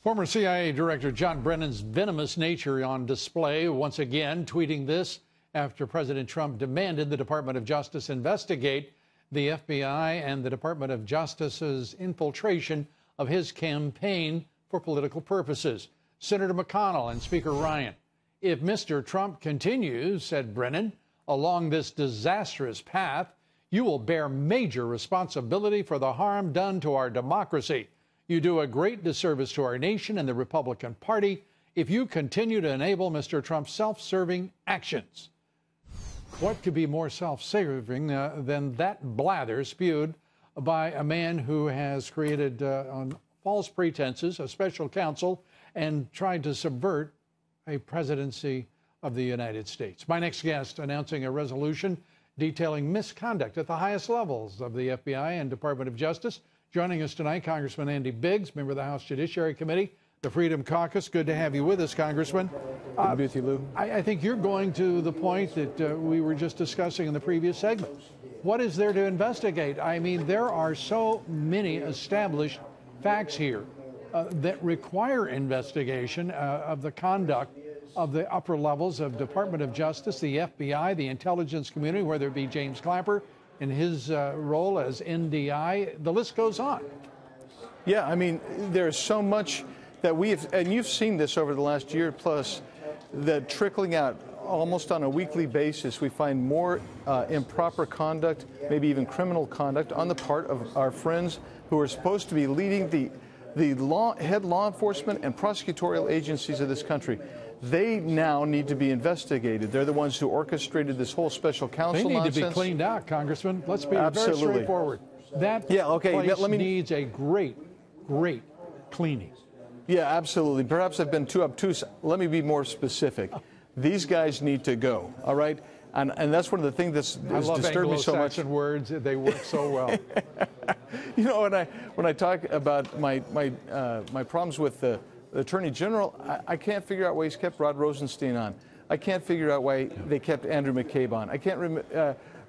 Former CIA Director John Brennan's venomous nature on display once again, tweeting this after President Trump demanded the Department of Justice investigate the FBI and the Department of Justice's infiltration of his campaign for political purposes. Senator McConnell and Speaker Ryan, if Mr. Trump continues, said Brennan, along this disastrous path, you will bear major responsibility for the harm done to our democracy. You do a great disservice to our nation and the Republican Party if you continue to enable Mr. Trump's self-serving actions. What could be more self-serving than that blather spewed by a man who has created, on false pretenses, a special counsel and tried to subvert a presidency of the United States? My next guest announcing a resolution detailing misconduct at the highest levels of the FBI and Department of Justice. Joining us tonight, Congressman Andy Biggs, member of the House Judiciary Committee, the Freedom Caucus. Good to have you with us, Congressman. Good to be with you, Lou. I think you're going to the point that we were just discussing in the previous segment. What is there to investigate? I mean, there are so many established facts here that require investigation of the conduct of the upper levels of Department of Justice, the FBI, the intelligence community, whether it be James Clapper in his role as NDI. The list goes on. Yeah, I mean, there's so much that we have, and you've seen this over the last year plus, the trickling out almost on a weekly basis. We find more improper conduct, maybe even criminal conduct on the part of our friends who are supposed to be leading the head law enforcement and prosecutorial agencies of this country. They now need to be investigated. They're the ones who orchestrated this whole special counsel nonsense. They need to be cleaned out, Congressman. Let's be very straightforward. That place needs a great cleaning. Yeah, absolutely. Perhaps I've been too obtuse. Let me be more specific. These guys need to go, all right? And that's one of the things that's disturbed me so much. I love Anglo-Saxon words. They work so well. You know, when I talk about my problems with the Attorney General, I can't figure out why he's kept Rod Rosenstein on. I can't figure out why they kept Andrew McCabe on. I can't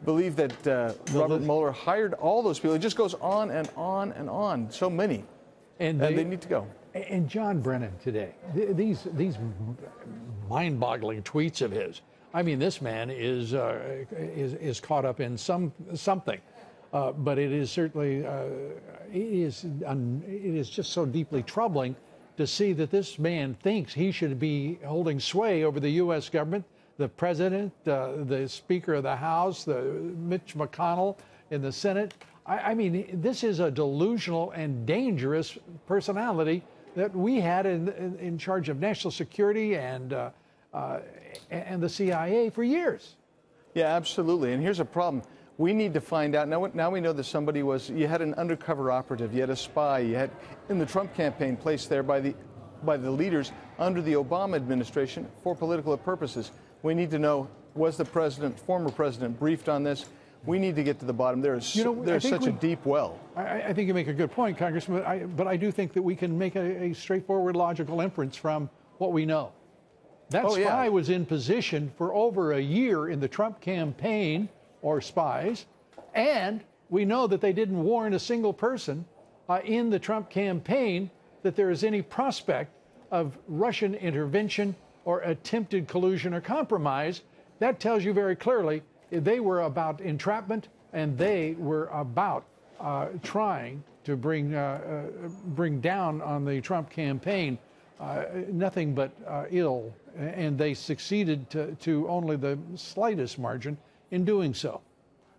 believe that Robert Mueller hired all those people. It just goes on and on and on. So many. And they need to go. And John Brennan today, these mind-boggling tweets of his. I mean, this man is caught up in something, but it is certainly it is just so deeply troubling to see that this man thinks he should be holding sway over the U.S. government, the president, the Speaker of the House, Mitch McConnell in the Senate. I mean, this is a delusional and dangerous personality that we had in charge of national security and the CIA for years. Yeah, absolutely. And here's a problem. We need to find out. Now we know that somebody you had an undercover operative, you had a spy, you had in the Trump campaign placed there by the leaders under the Obama administration for political purposes. We need to know, was the former president briefed on this? We need to get to the bottom. There's such a deep well. I think you make a good point, Congressman, but I do think that we can make a straightforward, logical inference from what we know. That spy was in position for over a year in the Trump campaign, or spies, and we know that they didn't warn a single person in the Trump campaign that there is any prospect of Russian intervention or attempted collusion or compromise. That tells you very clearly they were about entrapment, and they were about trying to bring down on the Trump campaign nothing but ill, and they succeeded to only the slightest margin in doing so.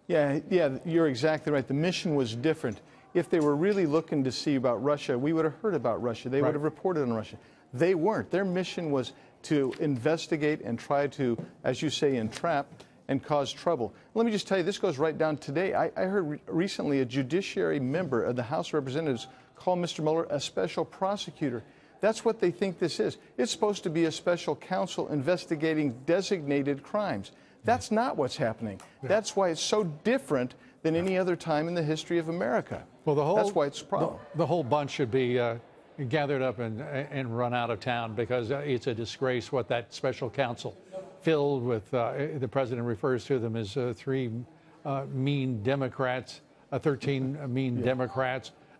Yeah, you're exactly right. The mission was different. If they were really looking to see about Russia, we would have heard about Russia. They would have reported on Russia. They weren't. Their mission was to investigate and try to, as you say, entrap and cause trouble. Let me just tell you, this goes right down today. I heard recently a judiciary member of the House of Representatives call Mr. Mueller a special prosecutor. That's what they think this is. It's supposed to be a special counsel investigating designated crimes. That's not what's happening. That's why it's so different than any other time in the history of America. Well, that's why it's a problem. The whole bunch should be gathered up and run out of town, because it's a disgrace what that special counsel filled with. The president refers to them as 13 mean Democrats.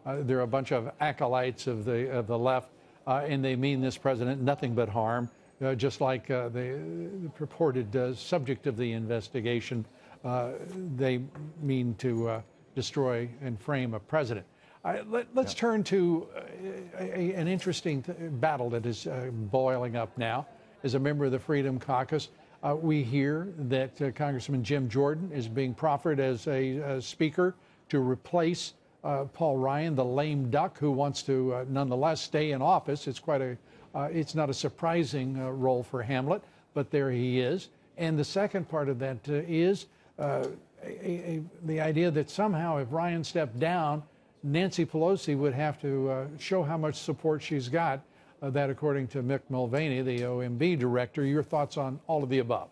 They're a bunch of acolytes of the left. and they mean this president nothing but harm, just like the purported subject of the investigation. They mean to destroy and frame a president. Let's turn to an interesting battle that is boiling up now. As a member of the Freedom Caucus, we hear that Congressman Jim Jordan is being proffered as a speaker to replace Paul Ryan, the lame duck, who wants to nonetheless stay in office. It's quite a, it's not a surprising role for Hamlet, but there he is. And the second part of that is the idea that somehow if Ryan stepped down, Nancy Pelosi would have to show how much support she's got. That, according to Mick Mulvaney, the OMB director. Your thoughts on all of the above?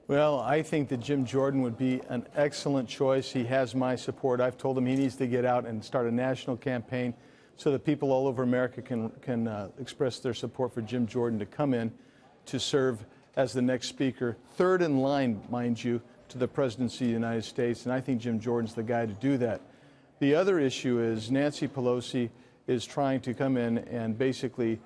Well, I think that Jim Jordan would be an excellent choice. He has my support. I've told him he needs to get out and start a national campaign so that people all over America can express their support for Jim Jordan to come in to serve as the next speaker, third in line, mind you, to the presidency of the United States. And I think Jim Jordan's the guy to do that. The other issue is Nancy Pelosi is trying to come in and basically,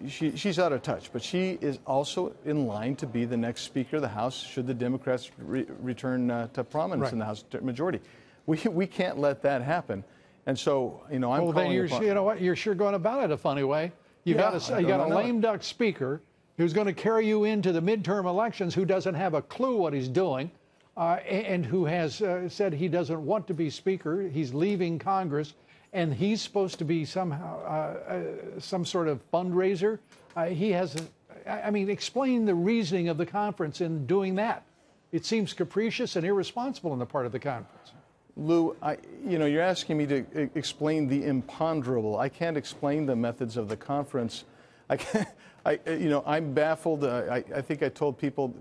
she's out of touch, but she is also in line to be the next Speaker of the House should the Democrats return to prominence in the House majority. We can't let that happen. And so, you know, I'm well, then you know what? You're sure going about it a funny way. You got a lame duck speaker who's going to carry you into the midterm elections, who doesn't have a clue what he's doing, and who has said he doesn't want to be Speaker. He's leaving Congress. And he's supposed to be somehow some sort of fundraiser. He has, I mean, explain the reasoning of the conference in doing that. It seems capricious and irresponsible on the part of the conference. Lou, you know, you're asking me to explain the imponderable. I can't explain the methods of the conference. I can't. You know, I'm baffled. I think I told people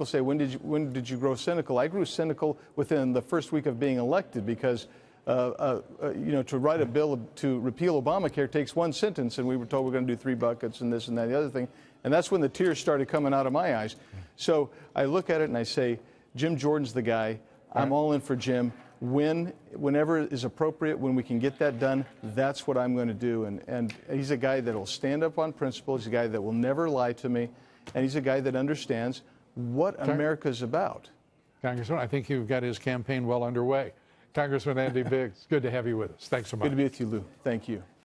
say, when did you grow cynical? I grew cynical within the first week of being elected because. You know, to write a bill to repeal Obamacare takes one sentence, and we were told we're going to do 3 buckets and this and that, the other thing. And that's when the tears started coming out of my eyes. So I look at it and I say, Jim Jordan's the guy. I'm all in for Jim. Whenever is appropriate, when we can get that done, that's what I'm going to do. And he's a guy that will stand up on principle. He's a guy that will never lie to me. And he's a guy that understands what America's about. Congressman, I think you've got his campaign well underway. Congressman Andy Biggs, good to have you with us. Thanks so much. Good to be with you, Lou. Thank you.